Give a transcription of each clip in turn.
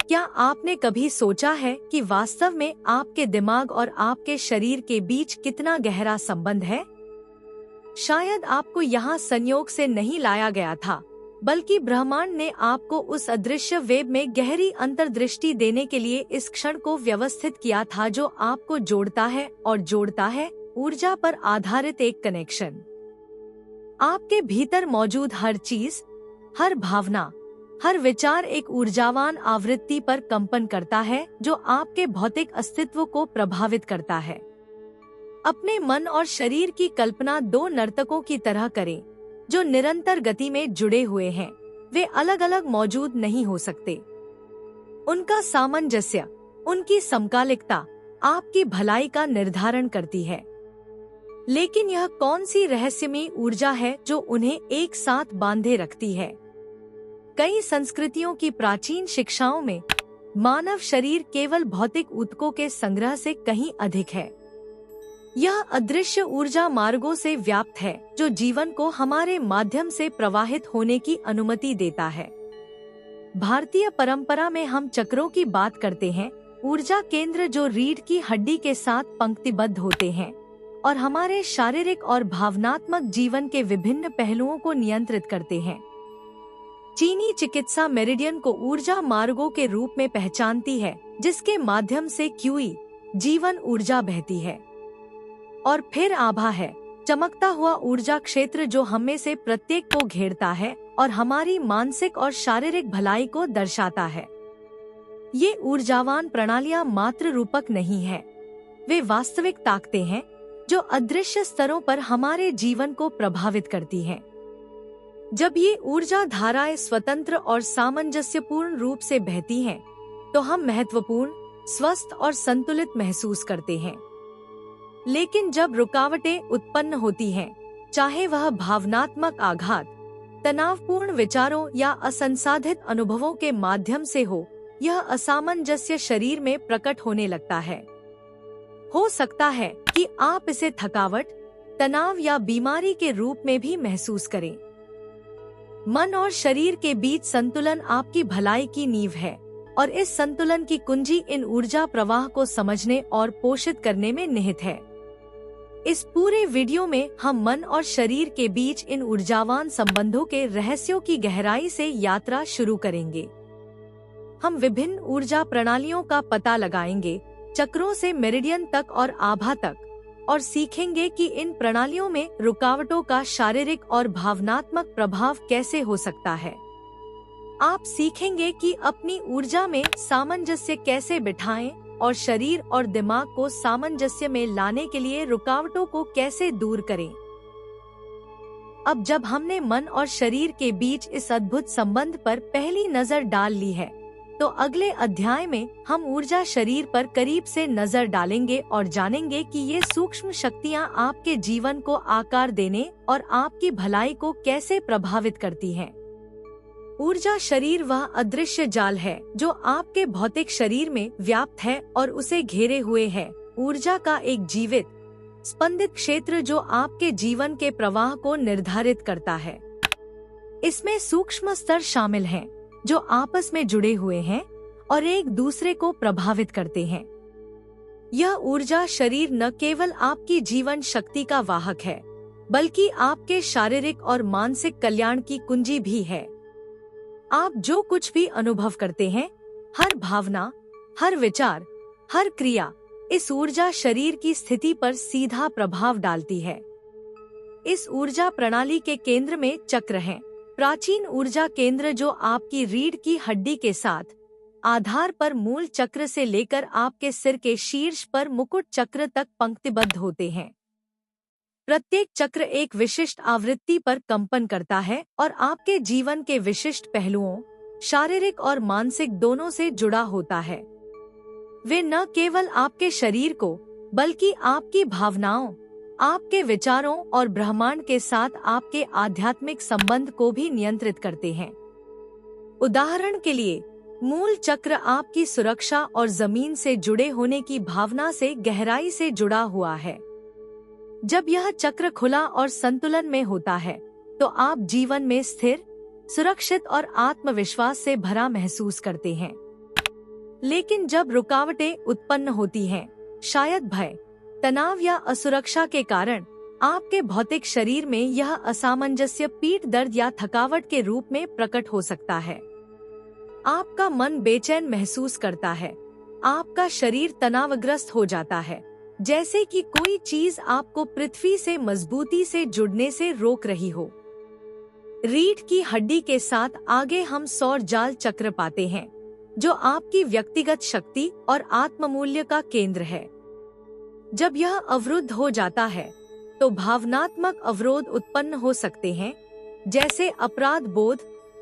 क्या आपने कभी सोचा है कि वास्तव में आपके दिमाग और आपके शरीर के बीच कितना गहरा संबंध है? शायद आपको यहाँ संयोग से नहीं लाया गया था, बल्कि ब्रह्मांड ने आपको उस अदृश्य वेब में गहरी अंतर्दृष्टि देने के लिए इस क्षण को व्यवस्थित किया था जो आपको जोड़ता है और जोड़ता है ऊर्जा पर आधारित एक कनेक्शन। आपके भीतर मौजूद हर चीज, हर भावना, हर विचार एक ऊर्जावान आवृत्ति पर कंपन करता है जो आपके भौतिक अस्तित्व को प्रभावित करता है। अपने मन और शरीर की कल्पना दो नर्तकों की तरह करें जो निरंतर गति में जुड़े हुए हैं। वे अलग अलग मौजूद नहीं हो सकते। उनका सामंजस्य, उनकी समकालिकता आपकी भलाई का निर्धारण करती है। लेकिन यह कौन सी रहस्यमयी ऊर्जा है जो उन्हें एक साथ बांधे रखती है? कई संस्कृतियों की प्राचीन शिक्षाओं में मानव शरीर केवल भौतिक ऊतकों के संग्रह से कहीं अधिक है। यह अदृश्य ऊर्जा मार्गों से व्याप्त है जो जीवन को हमारे माध्यम से प्रवाहित होने की अनुमति देता है। भारतीय परंपरा में हम चक्रों की बात करते हैं, ऊर्जा केंद्र जो रीढ़ की हड्डी के साथ पंक्तिबद्ध होते हैं और हमारे शारीरिक और भावनात्मक जीवन के विभिन्न पहलुओं को नियंत्रित करते हैं। चीनी चिकित्सा मेरिडियन को ऊर्जा मार्गों के रूप में पहचानती है, जिसके माध्यम से क्यूई जीवन ऊर्जा बहती है। और फिर आभा है, चमकता हुआ ऊर्जा क्षेत्र जो हम में से प्रत्येक को घेरता है और हमारी मानसिक और शारीरिक भलाई को दर्शाता है। ये ऊर्जावान प्रणालियां मात्र रूपक नहीं है, वे वास्तविक ताकतें हैं जो अदृश्य स्तरों पर हमारे जीवन को प्रभावित करती हैं। जब ये ऊर्जा धाराएं स्वतंत्र और सामंजस्यपूर्ण रूप से बहती हैं, तो हम महत्वपूर्ण, स्वस्थ और संतुलित महसूस करते हैं। लेकिन जब रुकावटें उत्पन्न होती हैं, चाहे वह भावनात्मक आघात, तनावपूर्ण विचारों या असंसाधित अनुभवों के माध्यम से हो, यह असामंजस्य शरीर में प्रकट होने लगता है। हो सकता है कि आप इसे थकावट, तनाव या बीमारी के रूप में भी महसूस करें। मन और शरीर के बीच संतुलन आपकी भलाई की नींव है और इस संतुलन की कुंजी इन ऊर्जा प्रवाह को समझने और पोषित करने में निहित है। इस पूरे वीडियो में हम मन और शरीर के बीच इन ऊर्जावान संबंधों के रहस्यों की गहराई से यात्रा शुरू करेंगे। हम विभिन्न ऊर्जा प्रणालियों का पता लगाएंगे, चक्रों से मेरिडियन तक और आभा तक, और सीखेंगे कि इन प्रणालियों में रुकावटों का शारीरिक और भावनात्मक प्रभाव कैसे हो सकता है। आप सीखेंगे कि अपनी ऊर्जा में सामंजस्य कैसे बिठाएं और शरीर और दिमाग को सामंजस्य में लाने के लिए रुकावटों को कैसे दूर करें। अब जब हमने मन और शरीर के बीच इस अद्भुत संबंध पर पहली नजर डाल ली है, तो अगले अध्याय में हम ऊर्जा शरीर पर करीब से नजर डालेंगे और जानेंगे कि ये सूक्ष्म शक्तियाँ आपके जीवन को आकार देने और आपकी भलाई को कैसे प्रभावित करती हैं। ऊर्जा शरीर वह अदृश्य जाल है जो आपके भौतिक शरीर में व्याप्त है और उसे घेरे हुए है। ऊर्जा का एक जीवित, स्पंदित क्षेत्र जो आपके जीवन के प्रवाह को निर्धारित करता है। इसमें सूक्ष्म स्तर शामिल हैं जो आपस में जुड़े हुए हैं और एक दूसरे को प्रभावित करते हैं। यह ऊर्जा शरीर न केवल आपकी जीवन शक्ति का वाहक है, बल्कि आपके शारीरिक और मानसिक कल्याण की कुंजी भी है। आप जो कुछ भी अनुभव करते हैं, हर भावना, हर विचार, हर क्रिया, इस ऊर्जा शरीर की स्थिति पर सीधा प्रभाव डालती है। इस ऊर्जा प्रणाली के केंद्र में चक्र हैं, प्राचीन ऊर्जा केंद्र जो आपकी रीढ़ की हड्डी के साथ आधार पर मूल चक्र से लेकर आपके सिर के शीर्ष पर मुकुट चक्र तक पंक्तिबद्ध होते हैं। प्रत्येक चक्र एक विशिष्ट आवृत्ति पर कंपन करता है और आपके जीवन के विशिष्ट पहलुओं, शारीरिक और मानसिक दोनों से जुड़ा होता है। वे न केवल आपके शरीर को, बल्कि आपकी भावनाओं, आपके विचारों और ब्रह्मांड के साथ आपके आध्यात्मिक संबंध को भी नियंत्रित करते हैं। उदाहरण के लिए, मूल चक्र आपकी सुरक्षा और जमीन से जुड़े होने की भावना से गहराई से जुड़ा हुआ है। जब यह चक्र खुला और संतुलन में होता है, तो आप जीवन में स्थिर, सुरक्षित और आत्मविश्वास से भरा महसूस करते हैं। लेकिन जब रुकावटें उत्पन्न होती हैं, शायद भय, तनाव या असुरक्षा के कारण, आपके भौतिक शरीर में यह असामंजस्य पीठ दर्द या थकावट के रूप में प्रकट हो सकता है। आपका मन बेचैन महसूस करता है, आपका शरीर तनावग्रस्त हो जाता है, जैसे कि कोई चीज आपको पृथ्वी से मजबूती से जुड़ने से रोक रही हो। रीढ़ की हड्डी के साथ आगे हम सौर जाल चक्र पाते हैं, जो आपकी व्यक्तिगत शक्ति और आत्ममूल्य का केंद्र है। जब यह अवरुद्ध हो जाता है, तो भावनात्मक अवरोध उत्पन्न हो सकते हैं, जैसे अपराध बोध,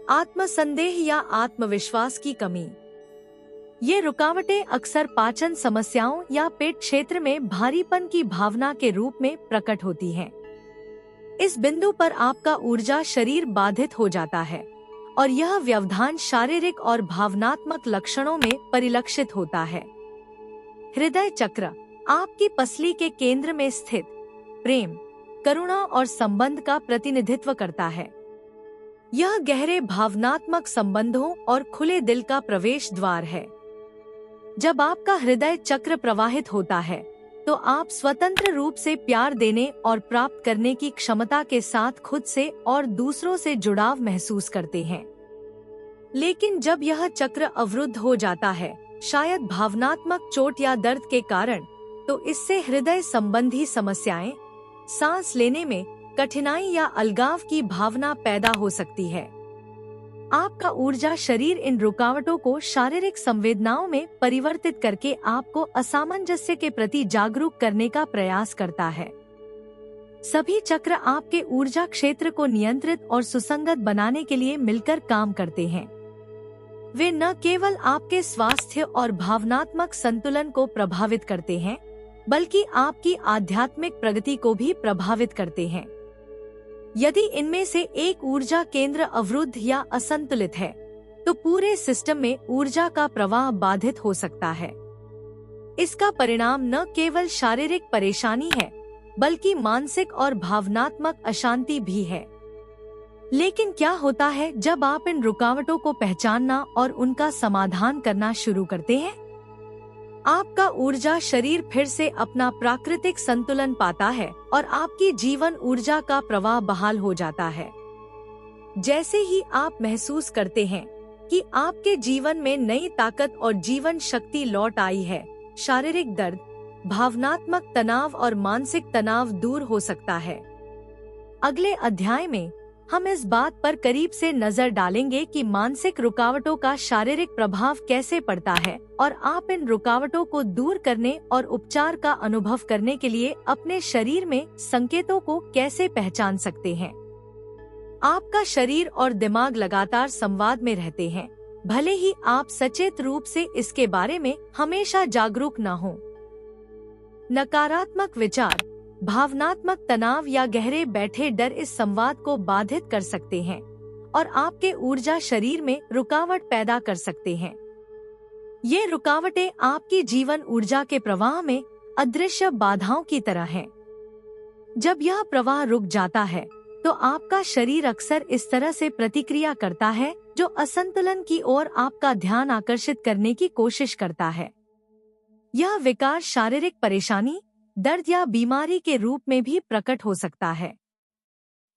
आत्मसंदेह या आत्मविश्वास की कमी। ये रुकावटें अक्सर पाचन समस्याओं या पेट क्षेत्र में भारीपन की भावना के रूप में प्रकट होती हैं। इस बिंदु पर आपका ऊर्जा शरीर बाधित हो जाता है और यह व्यवधान शारीरिक और भावनात्मक लक्षणों में परिलक्षित होता है। हृदय चक्र आपकी पसली के केंद्र में स्थित प्रेम, करुणा और संबंध का प्रतिनिधित्व करता है। यह गहरे भावनात्मक संबंधों और खुले दिल का प्रवेश द्वार है। जब आपका हृदय चक्र प्रवाहित होता है, तो आप स्वतंत्र रूप से प्यार देने और प्राप्त करने की क्षमता के साथ खुद से और दूसरों से जुड़ाव महसूस करते हैं। लेकिन जब यह चक्र अवरुद्ध हो जाता है, शायद भावनात्मक चोट या दर्द के कारण, तो इससे हृदय संबंधी समस्याएं, सांस लेने में कठिनाई या अलगाव की भावना पैदा हो सकती है। आपका ऊर्जा शरीर इन रुकावटों को शारीरिक संवेदनाओं में परिवर्तित करके आपको असामंजस्य के प्रति जागरूक करने का प्रयास करता है। सभी चक्र आपके ऊर्जा क्षेत्र को नियंत्रित और सुसंगत बनाने के लिए मिलकर काम करते हैं। वे न केवल आपके स्वास्थ्य और भावनात्मक संतुलन को प्रभावित करते हैं, बल्कि आपकी आध्यात्मिक प्रगति को भी प्रभावित करते हैं। यदि इनमें से एक ऊर्जा केंद्र अवरुद्ध या असंतुलित है, तो पूरे सिस्टम में ऊर्जा का प्रवाह बाधित हो सकता है। इसका परिणाम न केवल शारीरिक परेशानी है, बल्कि मानसिक और भावनात्मक अशांति भी है। लेकिन क्या होता है जब आप इन रुकावटों को पहचानना और उनका समाधान करना शुरू करते हैं? आपका ऊर्जा शरीर फिर से अपना प्राकृतिक संतुलन पाता है और आपकी जीवन ऊर्जा का प्रवाह बहाल हो जाता है। जैसे ही आप महसूस करते हैं कि आपके जीवन में नई ताकत और जीवन शक्ति लौट आई है, शारीरिक दर्द, भावनात्मक तनाव और मानसिक तनाव दूर हो सकता है। अगले अध्याय में हम इस बात पर करीब से नजर डालेंगे कि मानसिक रुकावटों का शारीरिक प्रभाव कैसे पड़ता है और आप इन रुकावटों को दूर करने और उपचार का अनुभव करने के लिए अपने शरीर में संकेतों को कैसे पहचान सकते हैं। आपका शरीर और दिमाग लगातार संवाद में रहते हैं, भले ही आप सचेत रूप से इसके बारे में हमेशा जागरूक न हो। नकारात्मक विचार, भावनात्मक तनाव या गहरे बैठे डर इस संवाद को बाधित कर सकते हैं और आपके ऊर्जा शरीर में रुकावट पैदा कर सकते हैं। ये रुकावटें आपकी जीवन ऊर्जा के प्रवाह में अदृश्य बाधाओं की तरह हैं। जब यह प्रवाह रुक जाता है, तो आपका शरीर अक्सर इस तरह से प्रतिक्रिया करता है, जो असंतुलन की ओर आपका ध्यान आकर्षित करने की कोशिश करता है। यह विकार शारीरिक परेशानी, दर्द या बीमारी के रूप में भी प्रकट हो सकता है।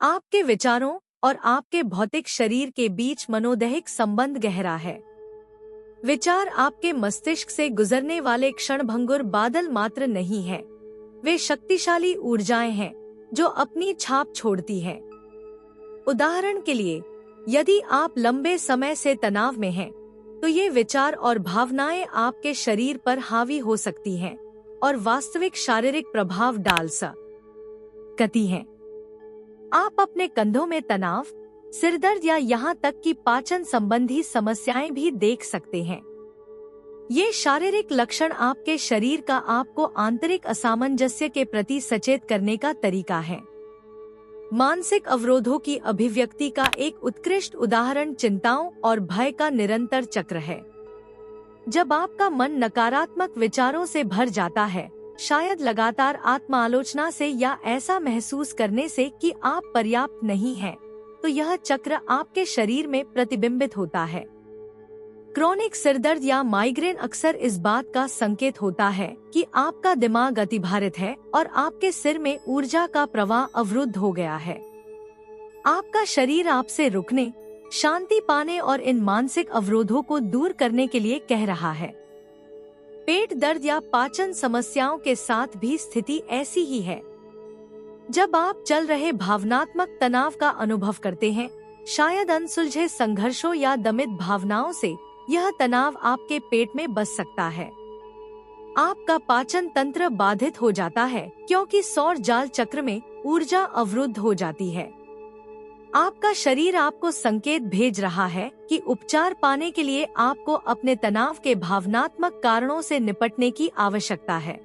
आपके विचारों और आपके भौतिक शरीर के बीच मनोदैहिक संबंध गहरा है। विचार आपके मस्तिष्क से गुजरने वाले क्षणभंगुर बादल मात्र नहीं है, वे शक्तिशाली ऊर्जाएं हैं जो अपनी छाप छोड़ती हैं। उदाहरण के लिए, यदि आप लंबे समय से तनाव में हैं, तो ये विचार और भावनाएं आपके शरीर पर हावी हो सकती हैं और वास्तविक शारीरिक प्रभाव डाल सकती हैं। आप अपने कंधों में तनाव, सिरदर्द या यहाँ तक कि पाचन संबंधी समस्याएं भी देख सकते हैं। ये शारीरिक लक्षण आपके शरीर का आपको आंतरिक असामंजस्य के प्रति सचेत करने का तरीका है। मानसिक अवरोधों की अभिव्यक्ति का एक उत्कृष्ट उदाहरण चिंताओं और भय का निरंतर चक्र है। जब आपका मन नकारात्मक विचारों से भर जाता है, शायद लगातार आत्मालोचना से या ऐसा महसूस करने से कि आप पर्याप्त नहीं हैं, तो यह चक्र आपके शरीर में प्रतिबिंबित होता है। क्रॉनिक सिरदर्द या माइग्रेन अक्सर इस बात का संकेत होता है कि आपका दिमाग अतिभारित है और आपके सिर में ऊर्जा का प्रवाह अवरुद्ध हो गया है। आपका शरीर आपसे रुकने, शांति पाने और इन मानसिक अवरोधों को दूर करने के लिए कह रहा है। पेट दर्द या पाचन समस्याओं के साथ भी स्थिति ऐसी ही है। जब आप चल रहे भावनात्मक तनाव का अनुभव करते हैं, शायद अनसुलझे संघर्षों या दमित भावनाओं से, यह तनाव आपके पेट में बस सकता है। आपका पाचन तंत्र बाधित हो जाता है क्योंकि सौर जाल चक्र में ऊर्जा अवरुद्ध हो जाती है। आपका शरीर आपको संकेत भेज रहा है कि उपचार पाने के लिए आपको अपने तनाव के भावनात्मक कारणों से निपटने की आवश्यकता है।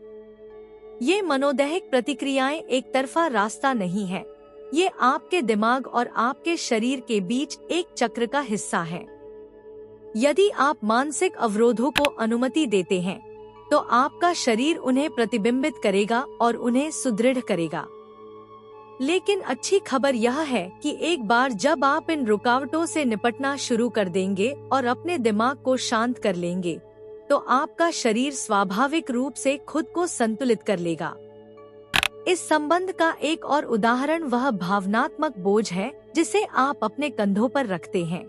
ये मनोदैहिक प्रतिक्रियाएं एक तरफा रास्ता नहीं है। ये आपके दिमाग और आपके शरीर के बीच एक चक्र का हिस्सा है। यदि आप मानसिक अवरोधों को अनुमति देते हैं, तो आपका शरीर उन्हें प्रतिबिंबित करेगा और उन्हें सुदृढ़ करेगा। लेकिन अच्छी खबर यह है कि एक बार जब आप इन रुकावटों से निपटना शुरू कर देंगे और अपने दिमाग को शांत कर लेंगे, तो आपका शरीर स्वाभाविक रूप से खुद को संतुलित कर लेगा। इस संबंध का एक और उदाहरण वह भावनात्मक बोझ है जिसे आप अपने कंधों पर रखते हैं।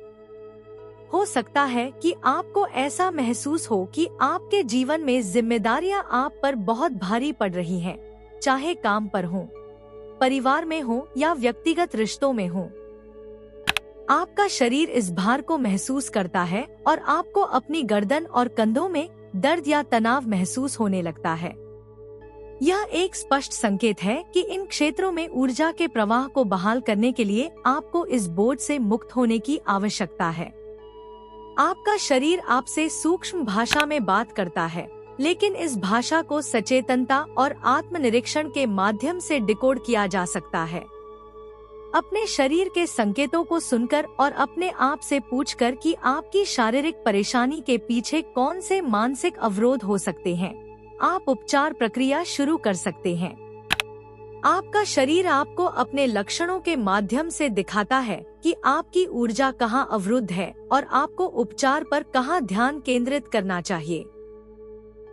हो सकता है कि आपको ऐसा महसूस हो कि आपके जीवन में जिम्मेदारियां आप पर बहुत भारी पड़ रही हैं, चाहे काम पर हो, परिवार में हो या व्यक्तिगत रिश्तों में हो। आपका शरीर इस भार को महसूस करता है और आपको अपनी गर्दन और कंधों में दर्द या तनाव महसूस होने लगता है। यह एक स्पष्ट संकेत है कि इन क्षेत्रों में ऊर्जा के प्रवाह को बहाल करने के लिए आपको इस बोझ से मुक्त होने की आवश्यकता है। आपका शरीर आपसे सूक्ष्म भाषा में बात करता है, लेकिन इस भाषा को सचेतनता और आत्मनिरीक्षण के माध्यम से डिकोड किया जा सकता है। अपने शरीर के संकेतों को सुनकर और अपने आप से पूछकर कि आपकी शारीरिक परेशानी के पीछे कौन से मानसिक अवरोध हो सकते हैं, आप उपचार प्रक्रिया शुरू कर सकते हैं। आपका शरीर आपको अपने लक्षणों के माध्यम से दिखाता है कि आपकी ऊर्जा कहाँ अवरुद्ध है और आपको उपचार पर कहाँ ध्यान केंद्रित करना चाहिए।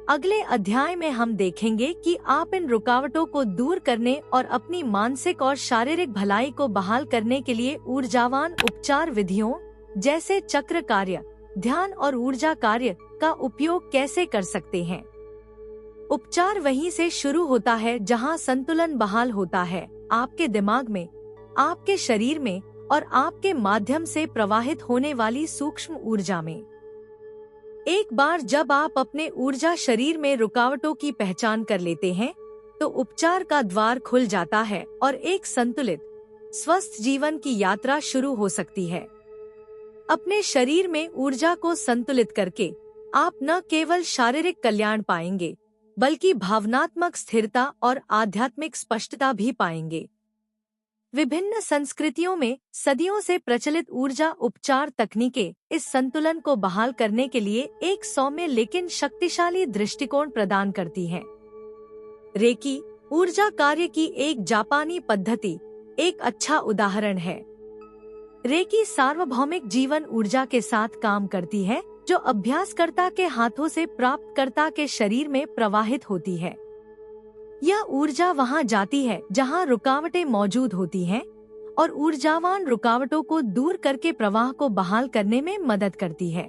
अगले अध्याय में हम देखेंगे कि आप इन रुकावटों को दूर करने और अपनी मानसिक और शारीरिक भलाई को बहाल करने के लिए ऊर्जावान उपचार विधियों जैसे चक्र कार्य, ध्यान और ऊर्जा कार्य का उपयोग कैसे कर सकते हैं। उपचार वहीं से शुरू होता है जहां संतुलन बहाल होता है, आपके दिमाग में, आपके शरीर में और आपके माध्यम से प्रवाहित होने वाली सूक्ष्म ऊर्जा में। एक बार जब आप अपने ऊर्जा शरीर में रुकावटों की पहचान कर लेते हैं, तो उपचार का द्वार खुल जाता है और एक संतुलित, स्वस्थ जीवन की यात्रा शुरू हो सकती है। अपने शरीर में ऊर्जा को संतुलित करके आप न केवल शारीरिक कल्याण पाएंगे, बल्कि भावनात्मक स्थिरता और आध्यात्मिक स्पष्टता भी पाएंगे। विभिन्न संस्कृतियों में सदियों से प्रचलित ऊर्जा उपचार तकनीकें इस संतुलन को बहाल करने के लिए एक सौम्य लेकिन शक्तिशाली दृष्टिकोण प्रदान करती हैं। रेकी, ऊर्जा कार्य की एक जापानी पद्धति, एक अच्छा उदाहरण है। रेकी सार्वभौमिक जीवन ऊर्जा के साथ काम करती है, जो अभ्यासकर्ता के हाथों से प्राप्तकर्ता के शरीर में प्रवाहित होती है। यह ऊर्जा वहां जाती है जहां रुकावटें मौजूद होती हैं और ऊर्जावान रुकावटों को दूर करके प्रवाह को बहाल करने में मदद करती है।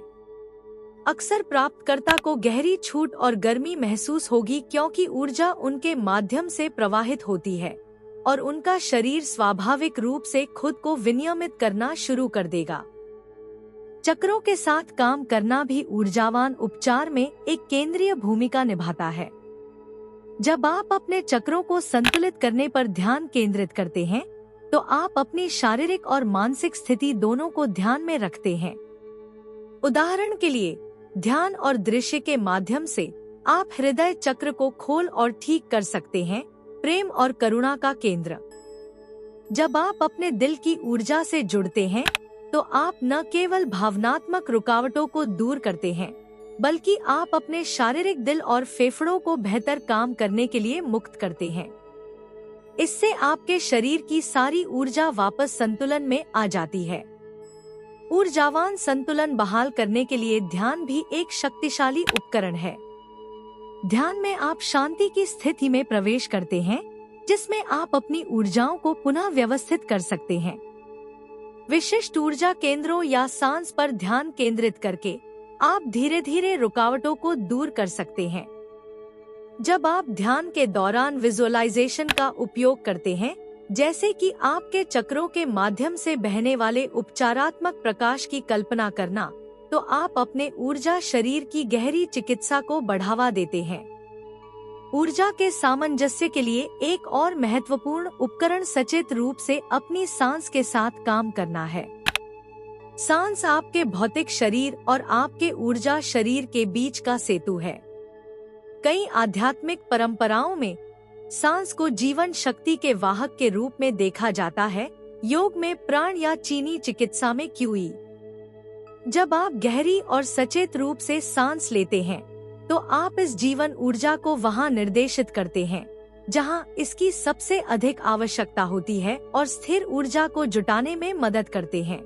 अक्सर प्राप्तकर्ता को गहरी छूट और गर्मी महसूस होगी क्योंकि ऊर्जा उनके माध्यम से प्रवाहित होती है और उनका शरीर स्वाभाविक रूप से खुद को विनियमित करना शुरू कर देगा। चक्रों के साथ काम करना भी ऊर्जावान उपचार में एक केंद्रीय भूमिका निभाता है। जब आप अपने चक्रों को संतुलित करने पर ध्यान केंद्रित करते हैं, तो आप अपनी शारीरिक और मानसिक स्थिति दोनों को ध्यान में रखते हैं। उदाहरण के लिए, ध्यान और दृश्य के माध्यम से आप हृदय चक्र को खोल और ठीक कर सकते हैं, प्रेम और करुणा का केंद्र। जब आप अपने दिल की ऊर्जा से जुड़ते हैं, तो आप न केवल भावनात्मक रुकावटों को दूर करते हैं, बल्कि आप अपने शारीरिक दिल और फेफड़ों को बेहतर काम करने के लिए मुक्त करते हैं। इससे आपके शरीर की सारी ऊर्जा वापस संतुलन में आ जाती है। ऊर्जावान संतुलन बहाल करने के लिए ध्यान भी एक शक्तिशाली उपकरण है। ध्यान में आप शांति की स्थिति में प्रवेश करते हैं, जिसमें आप अपनी ऊर्जाओं को पुनः व्यवस्थित कर सकते हैं। विशिष्ट ऊर्जा केंद्रों या सांस पर ध्यान केंद्रित करके आप धीरे धीरे रुकावटों को दूर कर सकते हैं। जब आप ध्यान के दौरान विजुअलाइजेशन का उपयोग करते हैं, जैसे कि आपके चक्रों के माध्यम से बहने वाले उपचारात्मक प्रकाश की कल्पना करना, तो आप अपने ऊर्जा शरीर की गहरी चिकित्सा को बढ़ावा देते हैं। ऊर्जा के सामंजस्य के लिए एक और महत्वपूर्ण उपकरण सचेत रूप से अपनी सांस के साथ काम करना है। सांस आपके भौतिक शरीर और आपके ऊर्जा शरीर के बीच का सेतु है। कई आध्यात्मिक परंपराओं में सांस को जीवन शक्ति के वाहक के रूप में देखा जाता है, योग में प्राण या चीनी चिकित्सा में क्यूई। जब आप गहरी और सचेत रूप से सांस लेते हैं, तो आप इस जीवन ऊर्जा को वहां निर्देशित करते हैं जहां इसकी सबसे अधिक आवश्यकता होती है और स्थिर ऊर्जा को जुटाने में मदद करते हैं।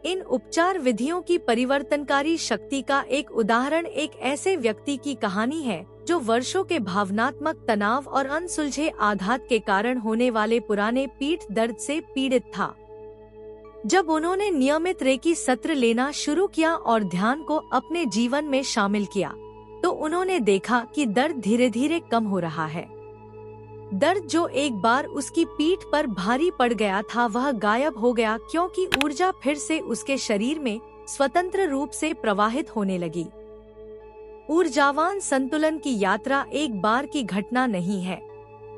इन उपचार विधियों की परिवर्तनकारी शक्ति का एक उदाहरण एक ऐसे व्यक्ति की कहानी है जो वर्षों के भावनात्मक तनाव और अनसुलझे आघात के कारण होने वाले पुराने पीठ दर्द से पीड़ित था। जब उन्होंने नियमित रेकी सत्र लेना शुरू किया और ध्यान को अपने जीवन में शामिल किया, तो उन्होंने देखा कि दर्द धीरे धीरे कम हो रहा है। दर्द जो एक बार उसकी पीठ पर भारी पड़ गया था, वह गायब हो गया क्योंकि ऊर्जा फिर से उसके शरीर में स्वतंत्र रूप से प्रवाहित होने लगी। ऊर्जावान संतुलन की यात्रा एक बार की घटना नहीं है,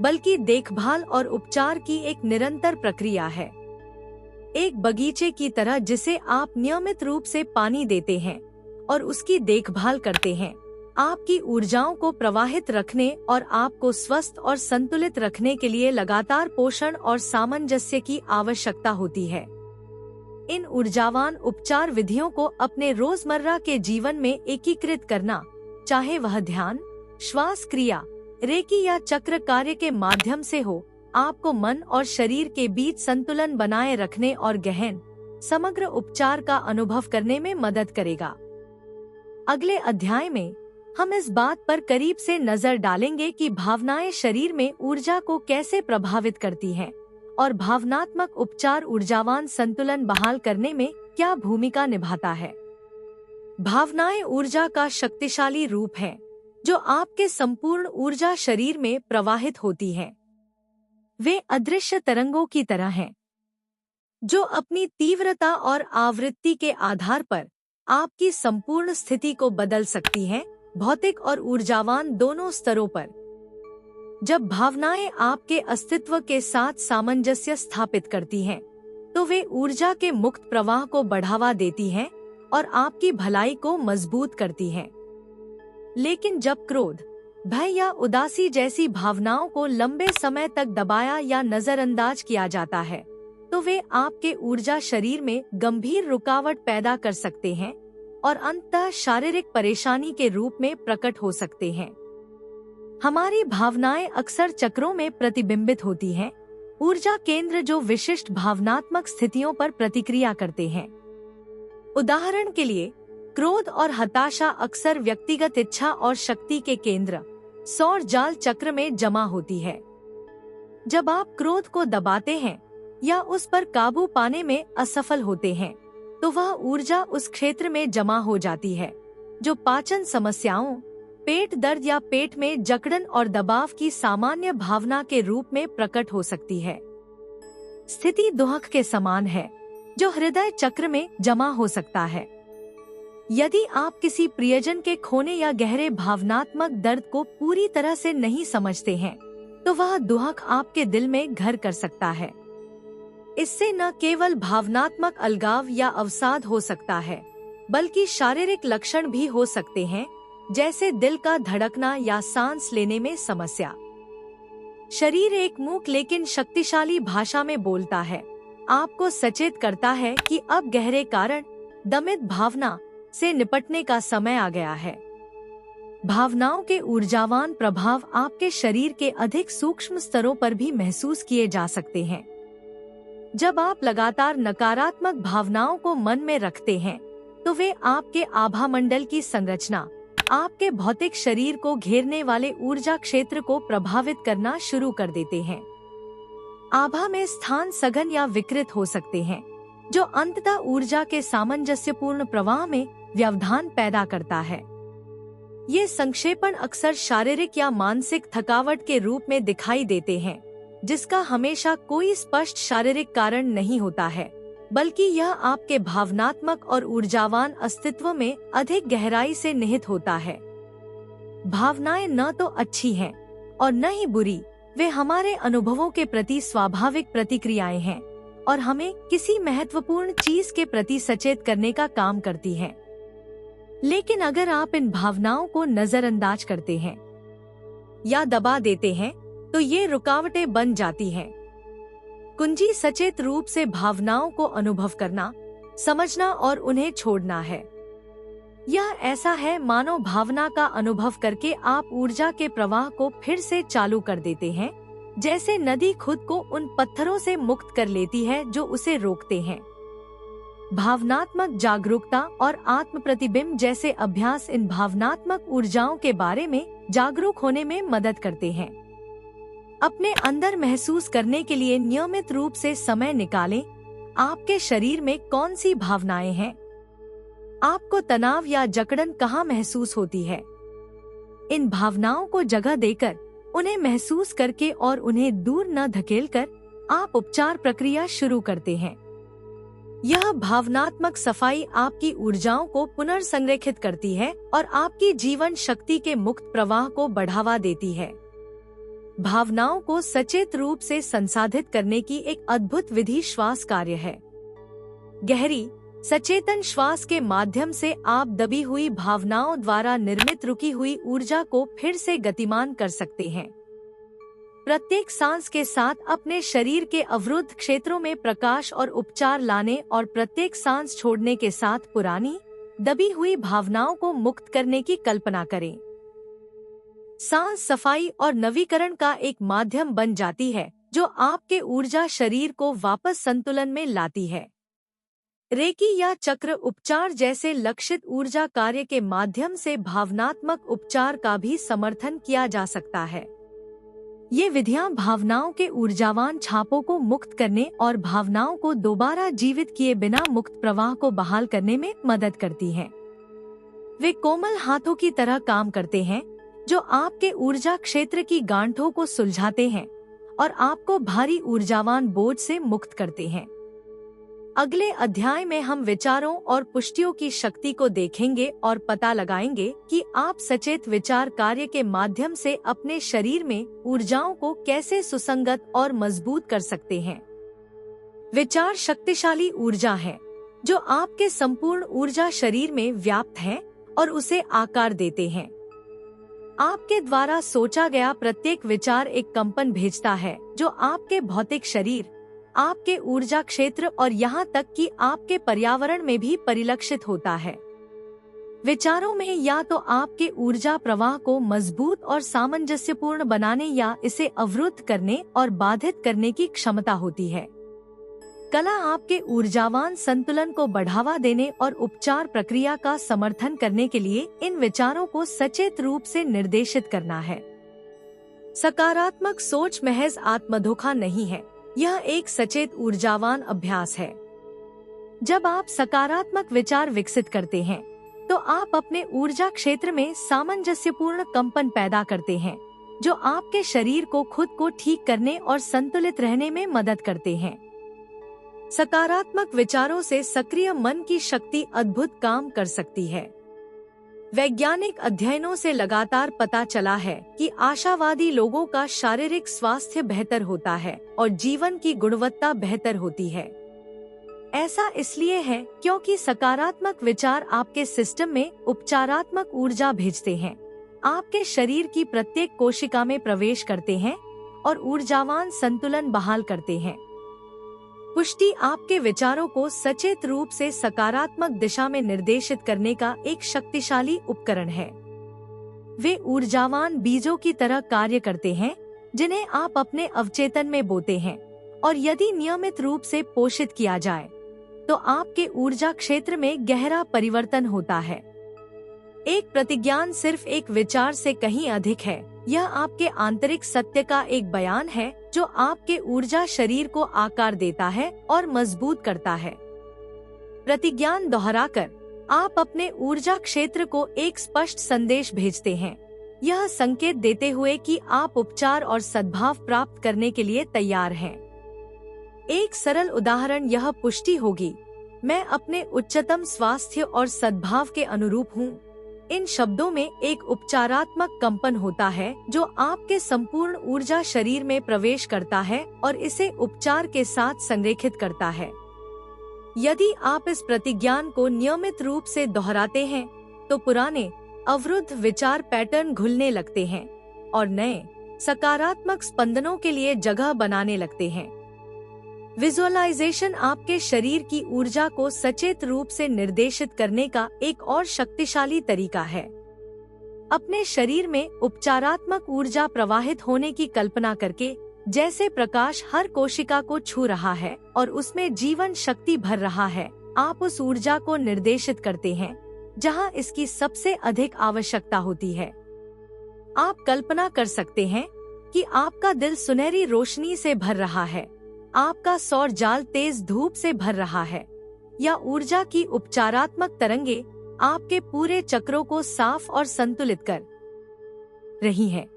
बल्कि देखभाल और उपचार की एक निरंतर प्रक्रिया है। एक बगीचे की तरह जिसे आप नियमित रूप से पानी देते हैं और उसकी देखभाल करते हैं, आपकी ऊर्जाओं को प्रवाहित रखने और आपको स्वस्थ और संतुलित रखने के लिए लगातार पोषण और सामंजस्य की आवश्यकता होती है। इन ऊर्जावान उपचार विधियों को अपने रोजमर्रा के जीवन में एकीकृत करना, चाहे वह ध्यान, श्वास क्रिया, रेकी या चक्र कार्य के माध्यम से हो, आपको मन और शरीर के बीच संतुलन बनाए रखने और गहन समग्र उपचार का अनुभव करने में मदद करेगा। अगले अध्याय में हम इस बात पर करीब से नजर डालेंगे कि भावनाएं शरीर में ऊर्जा को कैसे प्रभावित करती हैं और भावनात्मक उपचार ऊर्जावान संतुलन बहाल करने में क्या भूमिका निभाता है। भावनाएं ऊर्जा का शक्तिशाली रूप है जो आपके संपूर्ण ऊर्जा शरीर में प्रवाहित होती हैं। वे अदृश्य तरंगों की तरह हैं, जो अपनी तीव्रता और आवृत्ति के आधार पर आपकी संपूर्ण स्थिति को बदल सकती हैं, भौतिक और ऊर्जावान दोनों स्तरों पर। जब भावनाएं आपके अस्तित्व के साथ सामंजस्य स्थापित करती हैं, तो वे ऊर्जा के मुक्त प्रवाह को बढ़ावा देती हैं और आपकी भलाई को मजबूत करती हैं। लेकिन जब क्रोध, भय या उदासी जैसी भावनाओं को लंबे समय तक दबाया या नजरअंदाज किया जाता है, तो वे आपके ऊर्जा शरीर में गंभीर रुकावट पैदा कर सकते हैं और अंततः शारीरिक परेशानी के रूप में प्रकट हो सकते हैं। हमारी भावनाएं अक्सर चक्रों में प्रतिबिंबित होती हैं, ऊर्जा केंद्र जो विशिष्ट भावनात्मक स्थितियों पर प्रतिक्रिया करते हैं। उदाहरण के लिए, क्रोध और हताशा अक्सर व्यक्तिगत इच्छा और शक्ति के केंद्र सौर जाल चक्र में जमा होती है। जब आप क्रोध को दबाते हैं या उस पर काबू पाने में असफल होते हैं, तो वह ऊर्जा उस क्षेत्र में जमा हो जाती है जो पाचन समस्याओं, पेट दर्द या पेट में जकड़न और दबाव की सामान्य भावना के रूप में प्रकट हो सकती है। स्थिति दुहक के समान है जो हृदय चक्र में जमा हो सकता है। यदि आप किसी प्रियजन के खोने या गहरे भावनात्मक दर्द को पूरी तरह से नहीं समझते हैं, तो वह दुहक आपके दिल में घर कर सकता है। इससे न केवल भावनात्मक अलगाव या अवसाद हो सकता है, बल्कि शारीरिक लक्षण भी हो सकते हैं, जैसे दिल का धड़कना या सांस लेने में समस्या। शरीर एक मूक लेकिन शक्तिशाली भाषा में बोलता है, आपको सचेत करता है कि अब गहरे कारण, दमित भावना से निपटने का समय आ गया है। भावनाओं के ऊर्जावान प्रभाव आपके शरीर के अधिक सूक्ष्म स्तरों पर भी महसूस किए जा सकते हैं। जब आप लगातार नकारात्मक भावनाओं को मन में रखते हैं, तो वे आपके आभामंडल की संरचना, आपके भौतिक शरीर को घेरने वाले ऊर्जा क्षेत्र को प्रभावित करना शुरू कर देते हैं। आभा में स्थान सघन या विकृत हो सकते हैं, जो अंततः ऊर्जा के सामंजस्यपूर्ण प्रवाह में व्यवधान पैदा करता है। ये संक्षेपण अक्सर शारीरिक या मानसिक थकावट के रूप में दिखाई देते हैं, जिसका हमेशा कोई स्पष्ट शारीरिक कारण नहीं होता है, बल्कि यह आपके भावनात्मक और ऊर्जावान अस्तित्व में अधिक गहराई से निहित होता है। भावनाएं न तो अच्छी हैं और न ही बुरी, वे हमारे अनुभवों के प्रति स्वाभाविक प्रतिक्रियाएं हैं और हमें किसी महत्वपूर्ण चीज के प्रति सचेत करने का काम करती हैं। लेकिन अगर आप इन भावनाओं को नजरअंदाज करते हैं या दबा देते हैं, तो ये रुकावटें बन जाती हैं। कुंजी सचेत रूप से भावनाओं को अनुभव करना, समझना और उन्हें छोड़ना है। यह ऐसा है मानो भावना का अनुभव करके आप ऊर्जा के प्रवाह को फिर से चालू कर देते हैं, जैसे नदी खुद को उन पत्थरों से मुक्त कर लेती है जो उसे रोकते हैं। भावनात्मक जागरूकता और आत्म प्रतिबिंब जैसे अभ्यास इन भावनात्मक ऊर्जाओं के बारे में जागरूक होने में मदद करते हैं। अपने अंदर महसूस करने के लिए नियमित रूप से समय निकालें। आपके शरीर में कौन सी भावनाएं हैं? आपको तनाव या जकड़न कहाँ महसूस होती है? इन भावनाओं को जगह देकर, उन्हें महसूस करके और उन्हें दूर न धकेलकर आप उपचार प्रक्रिया शुरू करते हैं। यह भावनात्मक सफाई आपकी ऊर्जाओं को पुनर्संरेखित करती है और आपकी जीवन शक्ति के मुक्त प्रवाह को बढ़ावा देती है। भावनाओं को सचेत रूप से संसाधित करने की एक अद्भुत विधि श्वास कार्य है। गहरी, सचेतन श्वास के माध्यम से आप दबी हुई भावनाओं द्वारा निर्मित रुकी हुई ऊर्जा को फिर से गतिमान कर सकते हैं। प्रत्येक सांस के साथ अपने शरीर के अवरुद्ध क्षेत्रों में प्रकाश और उपचार लाने और प्रत्येक सांस छोड़ने के साथ पुरानी, दबी हुई भावनाओं को मुक्त करने की कल्पना करें। सांस सफाई और नवीकरण का एक माध्यम बन जाती है, जो आपके ऊर्जा शरीर को वापस संतुलन में लाती है। रेकी या चक्र उपचार जैसे लक्षित ऊर्जा कार्य के माध्यम से भावनात्मक उपचार का भी समर्थन किया जा सकता है। ये विधियां भावनाओं के ऊर्जावान छापों को मुक्त करने और भावनाओं को दोबारा जीवित किए बिना मुक्त प्रवाह को बहाल करने में मदद करती हैं। वे कोमल हाथों की तरह काम करते हैं, जो आपके ऊर्जा क्षेत्र की गांठों को सुलझाते हैं और आपको भारी ऊर्जावान बोझ से मुक्त करते हैं। अगले अध्याय में हम विचारों और पुष्टियों की शक्ति को देखेंगे और पता लगाएंगे कि आप सचेत विचार कार्य के माध्यम से अपने शरीर में ऊर्जाओं को कैसे सुसंगत और मजबूत कर सकते हैं। विचार शक्तिशाली ऊर्जा है, जो आपके संपूर्ण ऊर्जा शरीर में व्याप्त है और उसे आकार देते हैं। आपके द्वारा सोचा गया प्रत्येक विचार एक कंपन भेजता है, जो आपके भौतिक शरीर, आपके ऊर्जा क्षेत्र और यहाँ तक कि आपके पर्यावरण में भी परिलक्षित होता है। विचारों में या तो आपके ऊर्जा प्रवाह को मजबूत और सामंजस्यपूर्ण बनाने या इसे अवरुद्ध करने और बाधित करने की क्षमता होती है। कला आपके ऊर्जावान संतुलन को बढ़ावा देने और उपचार प्रक्रिया का समर्थन करने के लिए इन विचारों को सचेत रूप से निर्देशित करना है। सकारात्मक सोच महज आत्मधोखा नहीं है, यह एक सचेत ऊर्जावान अभ्यास है। जब आप सकारात्मक विचार विकसित करते हैं, तो आप अपने ऊर्जा क्षेत्र में सामंजस्यपूर्ण कंपन पैदा करते हैं, जो आपके शरीर को खुद को ठीक करने और संतुलित रहने में मदद करते हैं। सकारात्मक विचारों से सक्रिय मन की शक्ति अद्भुत काम कर सकती है। वैज्ञानिक अध्ययनों से लगातार पता चला है कि आशावादी लोगों का शारीरिक स्वास्थ्य बेहतर होता है और जीवन की गुणवत्ता बेहतर होती है। ऐसा इसलिए है क्योंकि सकारात्मक विचार आपके सिस्टम में उपचारात्मक ऊर्जा भेजते हैं, आपके शरीर की प्रत्येक कोशिका में प्रवेश करते हैं और ऊर्जावान संतुलन बहाल करते हैं। पुष्टि आपके विचारों को सचेत रूप से सकारात्मक दिशा में निर्देशित करने का एक शक्तिशाली उपकरण है। वे ऊर्जावान बीजों की तरह कार्य करते हैं, जिन्हें आप अपने अवचेतन में बोते हैं और यदि नियमित रूप से पोषित किया जाए तो आपके ऊर्जा क्षेत्र में गहरा परिवर्तन होता है। एक प्रतिज्ञान सिर्फ एक विचार से कहीं अधिक है। यह आपके आंतरिक सत्य का एक बयान है जो आपके ऊर्जा शरीर को आकार देता है और मजबूत करता है। प्रतिज्ञान दोहराकर आप अपने ऊर्जा क्षेत्र को एक स्पष्ट संदेश भेजते हैं, यह संकेत देते हुए कि आप उपचार और सद्भाव प्राप्त करने के लिए तैयार हैं। एक सरल उदाहरण यह पुष्टि होगी, मैं अपने उच्चतम स्वास्थ्य और सद्भाव के अनुरूप हूँ। इन शब्दों में एक उपचारात्मक कंपन होता है जो आपके संपूर्ण ऊर्जा शरीर में प्रवेश करता है और इसे उपचार के साथ संरेखित करता है। यदि आप इस प्रतिज्ञान को नियमित रूप से दोहराते हैं तो पुराने अवरुद्ध विचार पैटर्न घुलने लगते हैं और नए सकारात्मक स्पंदनों के लिए जगह बनाने लगते हैं। विजुअलाइजेशन आपके शरीर की ऊर्जा को सचेत रूप से निर्देशित करने का एक और शक्तिशाली तरीका है। अपने शरीर में उपचारात्मक ऊर्जा प्रवाहित होने की कल्पना करके, जैसे प्रकाश हर कोशिका को छू रहा है और उसमें जीवन शक्ति भर रहा है, आप उस ऊर्जा को निर्देशित करते हैं जहां इसकी सबसे अधिक आवश्यकता होती है। आप कल्पना कर सकते हैं कि आपका दिल सुनहरी रोशनी से भर रहा है, आपका सौर जाल तेज धूप से भर रहा है, या ऊर्जा की उपचारात्मक तरंगे आपके पूरे चक्रों को साफ और संतुलित कर रही हैं।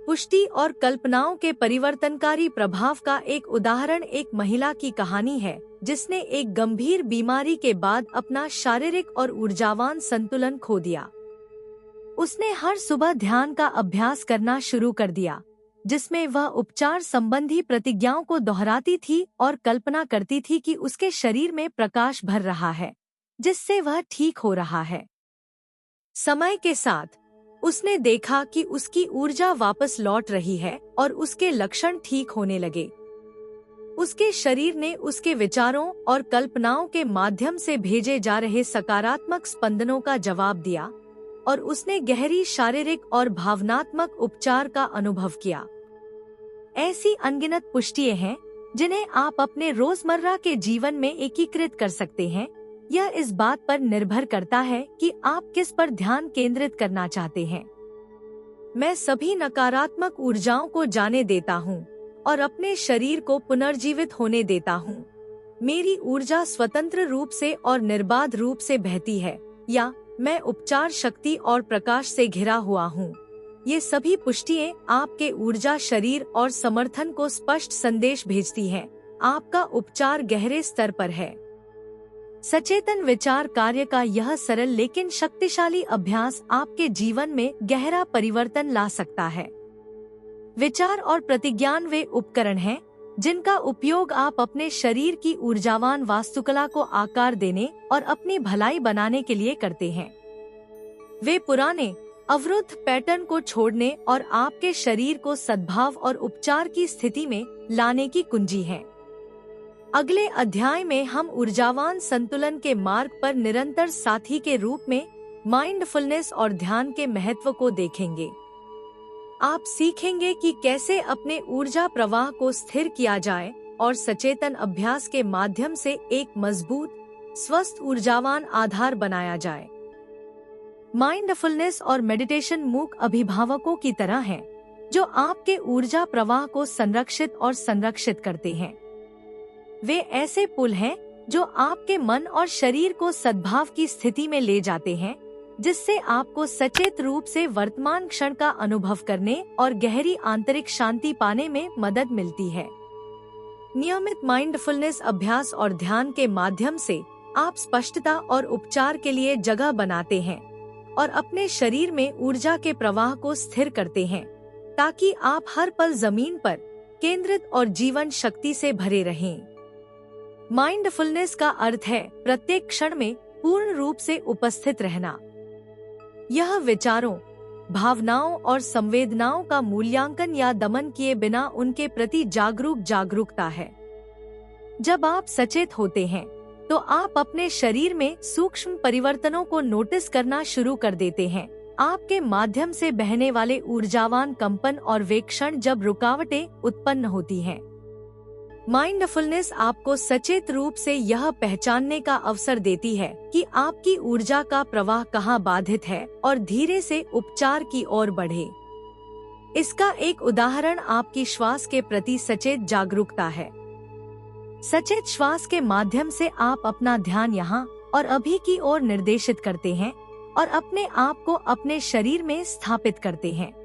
पुष्टि और कल्पनाओं के परिवर्तनकारी प्रभाव का एक उदाहरण एक महिला की कहानी है जिसने एक गंभीर बीमारी के बाद अपना शारीरिक और ऊर्जावान संतुलन खो दिया। उसने हर सुबह ध्यान का अभ्यास करना शुरू कर दिया, जिसमें वह उपचार संबंधी प्रतिज्ञाओं को दोहराती थी और कल्पना करती थी कि उसके शरीर में प्रकाश भर रहा है, जिससे वह ठीक हो रहा है। समय के साथ उसने देखा कि उसकी ऊर्जा वापस लौट रही है और उसके लक्षण ठीक होने लगे। उसके शरीर ने उसके विचारों और कल्पनाओं के माध्यम से भेजे जा रहे सकारात्मक स्पंदनों का जवाब दिया और उसने गहरी शारीरिक और भावनात्मक उपचार का अनुभव किया। ऐसी अनगिनत पुष्टियां हैं जिन्हें आप अपने रोजमर्रा के जीवन में एकीकृत कर सकते हैं। यह इस बात पर निर्भर करता है कि आप किस पर ध्यान केंद्रित करना चाहते हैं। मैं सभी नकारात्मक ऊर्जाओं को जाने देता हूँ और अपने शरीर को पुनर्जीवित होने देता हूँ। मेरी ऊर्जा स्वतंत्र रूप से और निर्बाध रूप से बहती है, या मैं उपचार शक्ति और प्रकाश से घिरा हुआ हूँ। ये सभी पुष्टियां आपके ऊर्जा शरीर और समर्थन को स्पष्ट संदेश भेजती हैं। आपका उपचार गहरे स्तर पर है। सचेतन विचार कार्य का यह सरल लेकिन शक्तिशाली अभ्यास आपके जीवन में गहरा परिवर्तन ला सकता है। विचार और प्रतिज्ञान वे उपकरण हैं जिनका उपयोग आप अपने शरीर की ऊर्जावान वास्तुकला को आकार देने और अपनी भलाई बनाने के लिए करते हैं। वे पुराने अवरुद्ध पैटर्न को छोड़ने और आपके शरीर को सद्भाव और उपचार की स्थिति में लाने की कुंजी हैं। अगले अध्याय में हम ऊर्जावान संतुलन के मार्ग पर निरंतर साथी के रूप में माइंडफुलनेस और ध्यान के महत्व को देखेंगे। आप सीखेंगे कि कैसे अपने ऊर्जा प्रवाह को स्थिर किया जाए और सचेतन अभ्यास के माध्यम से एक मजबूत, स्वस्थ ऊर्जावान आधार बनाया जाए। माइंडफुलनेस और मेडिटेशन मूक अभिभावकों की तरह हैं, जो आपके ऊर्जा प्रवाह को संरक्षित करते हैं। वे ऐसे पुल हैं जो आपके मन और शरीर को सद्भाव की स्थिति में ले जाते हैं, जिससे आपको सचेत रूप से वर्तमान क्षण का अनुभव करने और गहरी आंतरिक शांति पाने में मदद मिलती है। नियमित माइंडफुलनेस अभ्यास और ध्यान के माध्यम से आप स्पष्टता और उपचार के लिए जगह बनाते हैं और अपने शरीर में ऊर्जा के प्रवाह को स्थिर करते हैं, ताकि आप हर पल जमीन पर केंद्रित और जीवन शक्ति से भरे रहें। माइंडफुलनेस का अर्थ है प्रत्येक क्षण में पूर्ण रूप से उपस्थित रहना। यह विचारों, भावनाओं और संवेदनाओं का मूल्यांकन या दमन किए बिना उनके प्रति जागरूकता है। जब आप सचेत होते हैं तो आप अपने शरीर में सूक्ष्म परिवर्तनों को नोटिस करना शुरू कर देते हैं। आपके माध्यम से बहने वाले ऊर्जावान कंपन और वे क्षण जब रुकावटें उत्पन्न होती हैं। माइंडफुलनेस आपको सचेत रूप से यह पहचानने का अवसर देती है कि आपकी ऊर्जा का प्रवाह कहाँ बाधित है और धीरे से उपचार की ओर बढ़े। इसका एक उदाहरण आपकी श्वास के प्रति सचेत जागरूकता है। सचेत श्वास के माध्यम से आप अपना ध्यान यहाँ और अभी की ओर निर्देशित करते हैं और अपने आप को अपने शरीर में स्थापित करते हैं।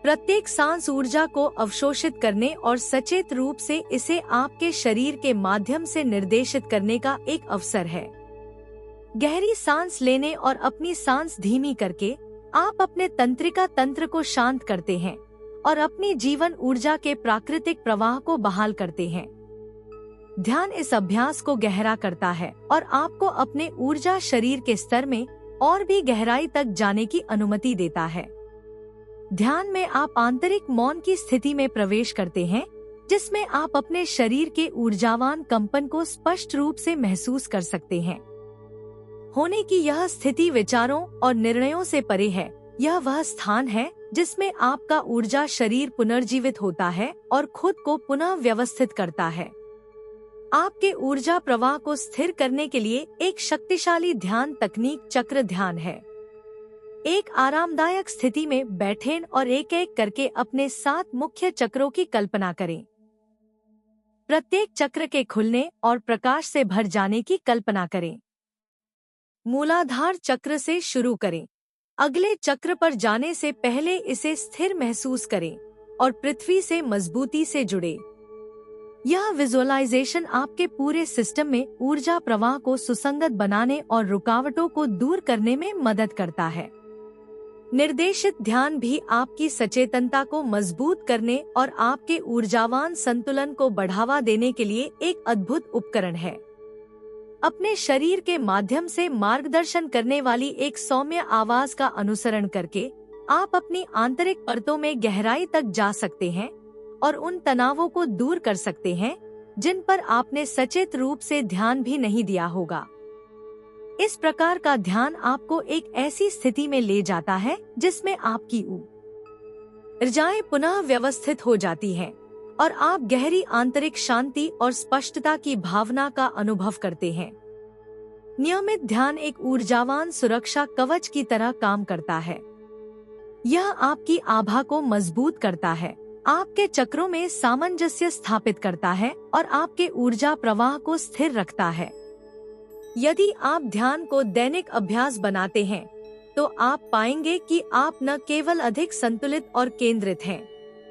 प्रत्येक सांस ऊर्जा को अवशोषित करने और सचेत रूप से इसे आपके शरीर के माध्यम से निर्देशित करने का एक अवसर है। गहरी सांस लेने और अपनी सांस धीमी करके आप अपने तंत्रिका तंत्र को शांत करते हैं और अपनी जीवन ऊर्जा के प्राकृतिक प्रवाह को बहाल करते हैं। ध्यान इस अभ्यास को गहरा करता है और आपको अपने ऊर्जा शरीर के स्तर में और भी गहराई तक जाने की अनुमति देता है। ध्यान में आप आंतरिक मौन की स्थिति में प्रवेश करते हैं, जिसमें आप अपने शरीर के ऊर्जावान कंपन को स्पष्ट रूप से महसूस कर सकते हैं। होने की यह स्थिति विचारों और निर्णयों से परे है। यह वह स्थान है जिसमें आपका ऊर्जा शरीर पुनर्जीवित होता है और खुद को पुनः व्यवस्थित करता है। आपके ऊर्जा प्रवाह को स्थिर करने के लिए एक शक्तिशाली ध्यान तकनीक चक्र ध्यान है। एक आरामदायक स्थिति में बैठें और एक एक करके अपने 7 मुख्य चक्रों की कल्पना करें। प्रत्येक चक्र के खुलने और प्रकाश से भर जाने की कल्पना करें। मूलाधार चक्र से शुरू करें। अगले चक्र पर जाने से पहले इसे स्थिर महसूस करें और पृथ्वी से मजबूती से जुड़े। यह विजुअलाइजेशन आपके पूरे सिस्टम में ऊर्जा प्रवाह को सुसंगत बनाने और रुकावटों को दूर करने में मदद करता है। निर्देशित ध्यान भी आपकी सचेतनता को मजबूत करने और आपके ऊर्जावान संतुलन को बढ़ावा देने के लिए एक अद्भुत उपकरण है। अपने शरीर के माध्यम से मार्गदर्शन करने वाली एक सौम्य आवाज का अनुसरण करके आप अपनी आंतरिक परतों में गहराई तक जा सकते हैं और उन तनावों को दूर कर सकते हैं जिन पर आपने सचेत रूप से ध्यान भी नहीं दिया होगा। इस प्रकार का ध्यान आपको एक ऐसी स्थिति में ले जाता है जिसमें आपकी ऊर्जाएं पुनः व्यवस्थित हो जाती हैं और आप गहरी आंतरिक शांति और स्पष्टता की भावना का अनुभव करते हैं। नियमित ध्यान एक ऊर्जावान सुरक्षा कवच की तरह काम करता है। यह आपकी आभा को मजबूत करता है, आपके चक्रों में सामंजस्य स्थापित करता है और आपके ऊर्जा प्रवाह को स्थिर रखता है। यदि आप ध्यान को दैनिक अभ्यास बनाते हैं, तो आप पाएंगे कि आप न केवल अधिक संतुलित और केंद्रित हैं,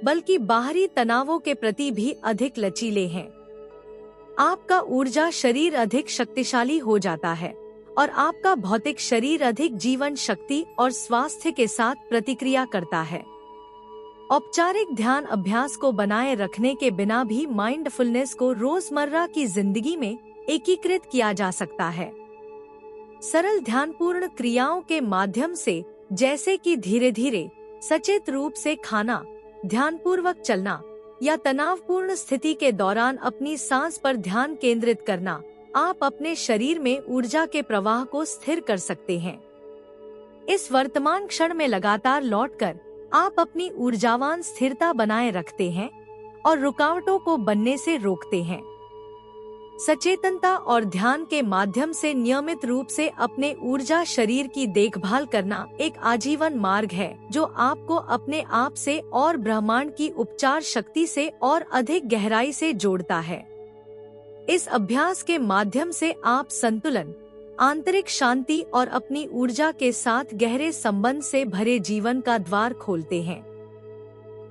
बल्कि बाहरी तनावों के प्रति भी अधिक लचीले हैं। आपका ऊर्जा शरीर अधिक शक्तिशाली हो जाता है और आपका भौतिक शरीर अधिक जीवन शक्ति और स्वास्थ्य के साथ प्रतिक्रिया करता है। औपचारिक ध्यान अभ्यास को बनाए रखने के बिना भी माइंडफुलनेस को रोजमर्रा की जिंदगी में एकीकृत किया जा सकता है। सरल ध्यानपूर्ण क्रियाओं के माध्यम से, जैसे कि धीरे धीरे सचेत रूप से खाना, ध्यानपूर्वक चलना या तनावपूर्ण स्थिति के दौरान अपनी सांस पर ध्यान केंद्रित करना, आप अपने शरीर में ऊर्जा के प्रवाह को स्थिर कर सकते हैं। इस वर्तमान क्षण में लगातार लौटकर आप अपनी ऊर्जावान स्थिरता बनाए रखते हैं और रुकावटों को बनने से रोकते हैं। सचेतनता और ध्यान के माध्यम से नियमित रूप से अपने ऊर्जा शरीर की देखभाल करना एक आजीवन मार्ग है जो आपको अपने आप से और ब्रह्मांड की उपचार शक्ति से और अधिक गहराई से जोड़ता है। इस अभ्यास के माध्यम से आप संतुलन, आंतरिक शांति और अपनी ऊर्जा के साथ गहरे संबंध से भरे जीवन का द्वार खोलते हैं।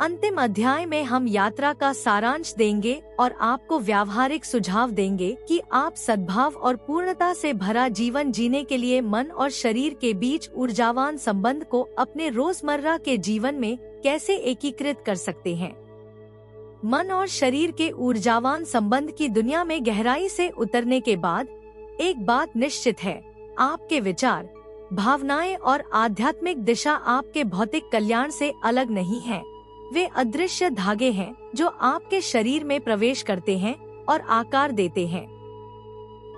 अंतिम अध्याय में हम यात्रा का सारांश देंगे और आपको व्यावहारिक सुझाव देंगे कि आप सद्भाव और पूर्णता से भरा जीवन जीने के लिए मन और शरीर के बीच ऊर्जावान संबंध को अपने रोजमर्रा के जीवन में कैसे एकीकृत कर सकते हैं। मन और शरीर के ऊर्जावान संबंध की दुनिया में गहराई से उतरने के बाद एक बात निश्चित है, आपके विचार, भावनाएं और आध्यात्मिक दिशा आपके भौतिक कल्याण से अलग नहीं है। वे अदृश्य धागे हैं जो आपके शरीर में प्रवेश करते हैं और आकार देते हैं।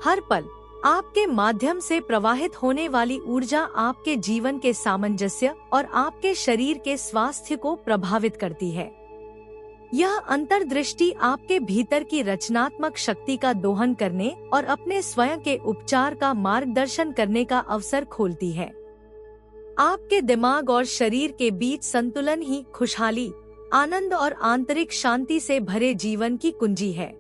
हर पल आपके माध्यम से प्रवाहित होने वाली ऊर्जा आपके जीवन के सामंजस्य और आपके शरीर के स्वास्थ्य को प्रभावित करती है। यह अंतर्दृष्टि आपके भीतर की रचनात्मक शक्ति का दोहन करने और अपने स्वयं के उपचार का मार्गदर्शन करने का अवसर खोलती है। आपके दिमाग और शरीर के बीच संतुलन ही खुशहाली, आनंद और आंतरिक शांति से भरे जीवन की कुंजी है।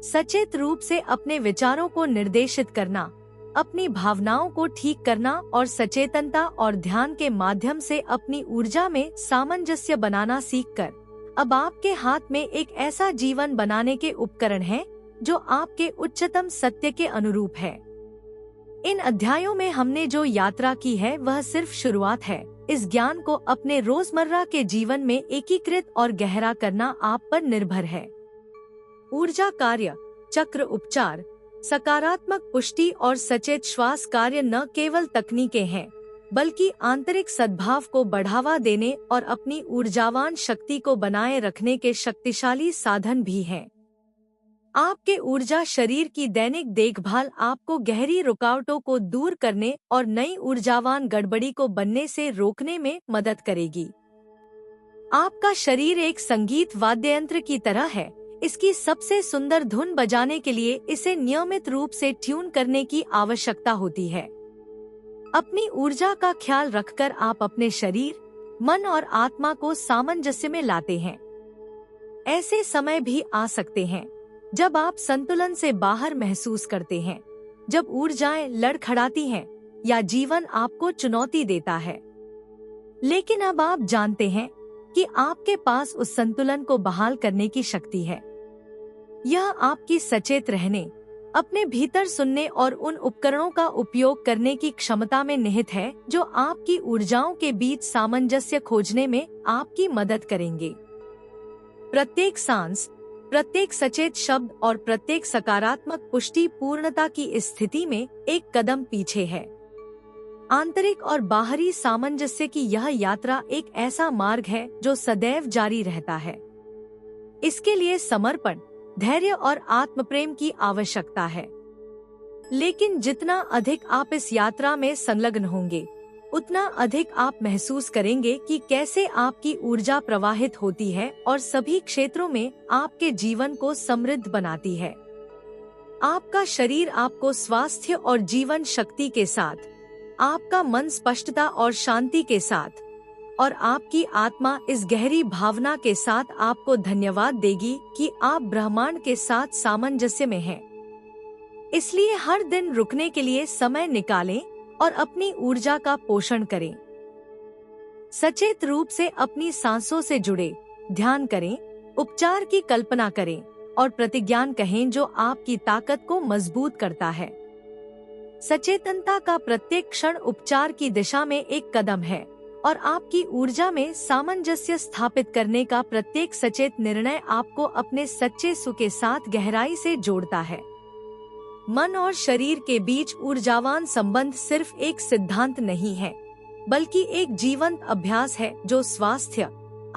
सचेत रूप से अपने विचारों को निर्देशित करना, अपनी भावनाओं को ठीक करना और सचेतनता और ध्यान के माध्यम से अपनी ऊर्जा में सामंजस्य बनाना सीखकर अब आपके हाथ में एक ऐसा जीवन बनाने के उपकरण है जो आपके उच्चतम सत्य के अनुरूप है। इन अध्यायों में हमने जो यात्रा की है वह सिर्फ शुरुआत है। इस ज्ञान को अपने रोजमर्रा के जीवन में एकीकृत और गहरा करना आप पर निर्भर है। ऊर्जा कार्य चक्र उपचार, सकारात्मक पुष्टि और सचेत श्वास कार्य न केवल तकनीकें हैं बल्कि आंतरिक सद्भाव को बढ़ावा देने और अपनी ऊर्जावान शक्ति को बनाए रखने के शक्तिशाली साधन भी हैं। आपके ऊर्जा शरीर की दैनिक देखभाल आपको गहरी रुकावटों को दूर करने और नई ऊर्जावान गड़बड़ी को बनने से रोकने में मदद करेगी। आपका शरीर एक संगीत वाद्य यंत्र की तरह है। इसकी सबसे सुंदर धुन बजाने के लिए इसे नियमित रूप से ट्यून करने की आवश्यकता होती है। अपनी ऊर्जा का ख्याल रखकर आप अपने शरीर, मन और आत्मा को सामंजस्य में लाते हैं। ऐसे समय भी आ सकते हैं जब आप संतुलन से बाहर महसूस करते हैं, जब ऊर्जाएं लड़खड़ाती हैं या जीवन आपको चुनौती देता है। लेकिन अब आप जानते हैं कि आपके पास उस संतुलन को बहाल करने की शक्ति है। यह आपकी सचेत रहने, अपने भीतर सुनने और उन उपकरणों का उपयोग करने की क्षमता में निहित है जो आपकी ऊर्जाओं के बीच सामंजस्य खोजने में आपकी मदद करेंगे। प्रत्येक सांस, प्रत्येक सचेत शब्द और प्रत्येक सकारात्मक पुष्टि पूर्णता की इस स्थिति में एक कदम पीछे है। आंतरिक और बाहरी सामंजस्य की यह यात्रा एक ऐसा मार्ग है जो सदैव जारी रहता है। इसके लिए समर्पण, धैर्य और आत्मप्रेम की आवश्यकता है। लेकिन जितना अधिक आप इस यात्रा में संलग्न होंगे, उतना अधिक आप महसूस करेंगे कि कैसे आपकी ऊर्जा प्रवाहित होती है और सभी क्षेत्रों में आपके जीवन को समृद्ध बनाती है। आपका शरीर आपको स्वास्थ्य और जीवन शक्ति के साथ, आपका मन स्पष्टता और शांति के साथ, और आपकी आत्मा इस गहरी भावना के साथ आपको धन्यवाद देगी कि आप ब्रह्मांड के साथ सामंजस्य में हैं। इसलिए हर दिन रुकने के लिए समय निकालें और अपनी ऊर्जा का पोषण करें। सचेत रूप से अपनी सांसों से जुड़े, ध्यान करें, उपचार की कल्पना करें और प्रतिज्ञान कहें जो आपकी ताकत को मजबूत करता है। सचेतनता का प्रत्येक क्षण उपचार की दिशा में एक कदम है और आपकी ऊर्जा में सामंजस्य स्थापित करने का प्रत्येक सचेत निर्णय आपको अपने सच्चे सुख के साथ गहराई से जोड़ता है। मन और शरीर के बीच ऊर्जावान संबंध सिर्फ एक सिद्धांत नहीं है, बल्कि एक जीवंत अभ्यास है जो स्वास्थ्य,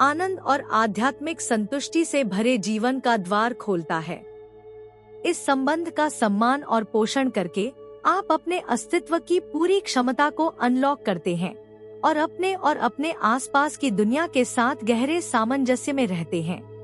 आनंद और आध्यात्मिक संतुष्टि से भरे जीवन का द्वार खोलता है। इस संबंध का सम्मान और पोषण करके आप अपने अस्तित्व की पूरी क्षमता को अनलॉक करते हैं और अपने आसपास की दुनिया के साथ गहरे सामंजस्य में रहते हैं।